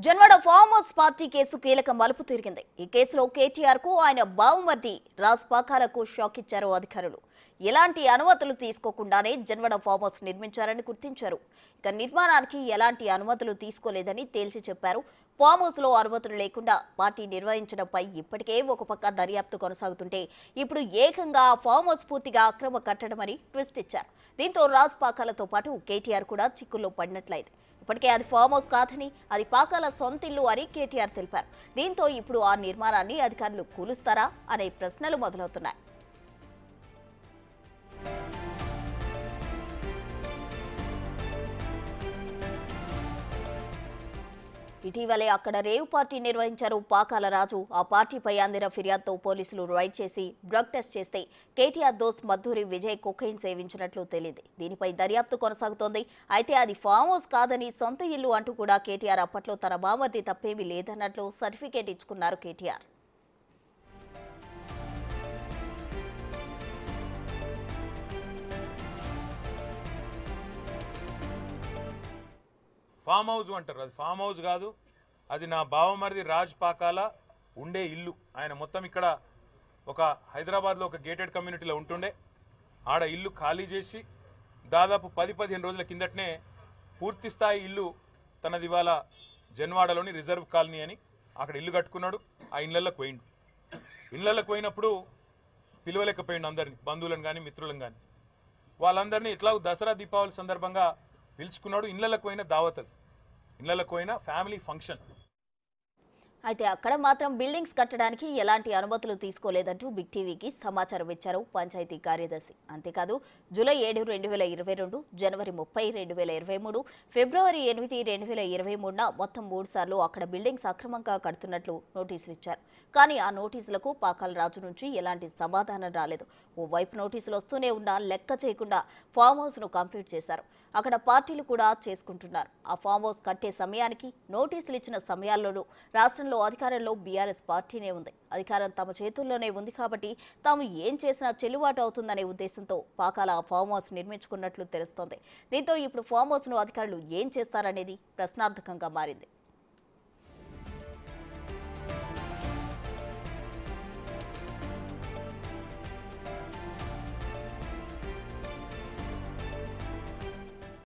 Janwada farm house party case కీలక మలుపు తిరిగింది. ఈ కేసులో కేటీఆర్ కు ఆయన బావుమర్ది రాజ్ పాకాలకు షాక్ ఇచ్చారు అధికారులు. ఎలాంటి అనుమతులు తీసుకోకుండానే జన్వాడ ఫామ్ హౌస్ నిర్మించారని గుర్తించారు. ఇక నిర్మాణానికి ఎలాంటి అనుమతులు తీసుకోలేదని తేల్చి చెప్పారు. ఫామ్ హౌస్ లో అనుమతులు లేకుండా పార్టీ నిర్వహించడంపై ఇప్పటికే ఒక పక్క దర్యాప్తు కొనసాగుతుంటే ఇప్పుడు ఏకంగా ఫామ్ హౌస్ పూర్తిగా అక్రమ కట్టడమని ట్విస్ట్ ఇచ్చారు. దీంతో రాజ్ పాకాలతో పాటు కేటీఆర్ కూడా చిక్కుల్లో పడినట్లయింది. ఇప్పటికే అది ఫామ్ హౌస్ కాదని అది పాకాల సొంతిల్లు అని కేటీఆర్ తెలిపారు. దీంతో ఇప్పుడు ఆ నిర్మాణాన్ని అధికారులు కూలుస్తారా అనే ప్రశ్నలు మొదలవుతున్నాయి. ఇటీవలే అక్కడ రేవ్ పార్టీ నిర్వహించారు పాకాల రాజు. ఆ పార్టీపై అందిన ఫిర్యాదుతో పోలీసులు రైడ్ చేసి డ్రగ్ టెస్ట్ చేస్తే కేటీఆర్ దోస్త్ మద్దూరి విజయ్ కొకైన్ సేవించినట్లు తేలింది. దీనిపై దర్యాప్తు కొనసాగుతోంది. అయితే అది ఫామ్ హౌస్ కాదని సొంత ఇల్లు అంటూ కూడా కేటీఆర్ అప్పట్లో తన బామర్ది తప్పేమీ లేదన్నట్లు సర్టిఫికేట్ ఇచ్చుకున్నారు కేటీఆర్. ఫామ్ హౌస్ అంటారు, అది ఫామ్ హౌస్ కాదు, అది నా బావమరిది రాజ్ పాకాల ఉండే ఇల్లు. ఆయన మొత్తం ఇక్కడ ఒక హైదరాబాద్లో ఒక గేటెడ్ కమ్యూనిటీలో ఉంటుండే. ఆడ ఇల్లు ఖాళీ చేసి దాదాపు 10-15 రోజుల కిందటనే పూర్తి స్థాయి ఇల్లు తనది ఇవాళ జన్వాడలోని రిజర్వ్ కాలనీ అని అక్కడ ఇల్లు కట్టుకున్నాడు. ఆ ఇళ్లలోకి పోయిండు. ఇళ్లలోకి పోయినప్పుడు పిలవలేకపోయిండు అందరిని, బంధువులను కానీ మిత్రులను కానీ. వాళ్ళందరినీ ఇట్లా దసరా దీపావళి సందర్భంగా పిలుచుకున్నాడు. ఇళ్లలోకి పోయిన దావత్, అది ఇళ్లలోకి పోయిన ఫ్యామిలీ ఫంక్షన్. అయితే అక్కడ మాత్రం బిల్డింగ్స్ కట్టడానికి ఎలాంటి అనుమతులు తీసుకోలేదంటూ బిగ్ టీవీకి సమాచారం ఇచ్చారు పంచాయతీ కార్యదర్శి. అంతేకాదు జూలై 7, 2022, జనవరి 30, 2023, ఫిబ్రవరి 8, 2023న మొత్తం 3 సార్లు అక్కడ బిల్డింగ్స్ అక్రమంగా కడుతున్నట్లు నోటీసులు ఇచ్చారు. కానీ ఆ నోటీసులకు పాకాల రాజు నుంచి ఎలాంటి సమాధానం రాలేదు. ఓవైపు నోటీసులు వస్తూనే ఉన్నా లెక్క చేయకుండా ఫామ్ హౌస్ ను కంప్లీట్ చేశారు. అక్కడ పార్టీలు కూడా చేసుకుంటున్నారు. ఆ ఫామ్ హౌస్ కట్టే సమయానికి నోటీసులు ఇచ్చిన సమయాల్లోనూ రాష్ట్రంలో అధికారంలో బీఆర్ఎస్ పార్టీనే ఉంది. అధికారం తమ చేతుల్లోనే ఉంది కాబట్టి తాము ఏం చేసినా చెల్లుబాటు అవుతుందనే ఉద్దేశంతో పాకాల ఫామ్ హౌస్ నిర్మించుకున్నట్లు తెలుస్తోంది. దీంతో ఇప్పుడు ఫామ్ హౌస్ ను అధికారులు ఏం చేస్తారనేది ప్రశ్నార్థకంగా మారింది.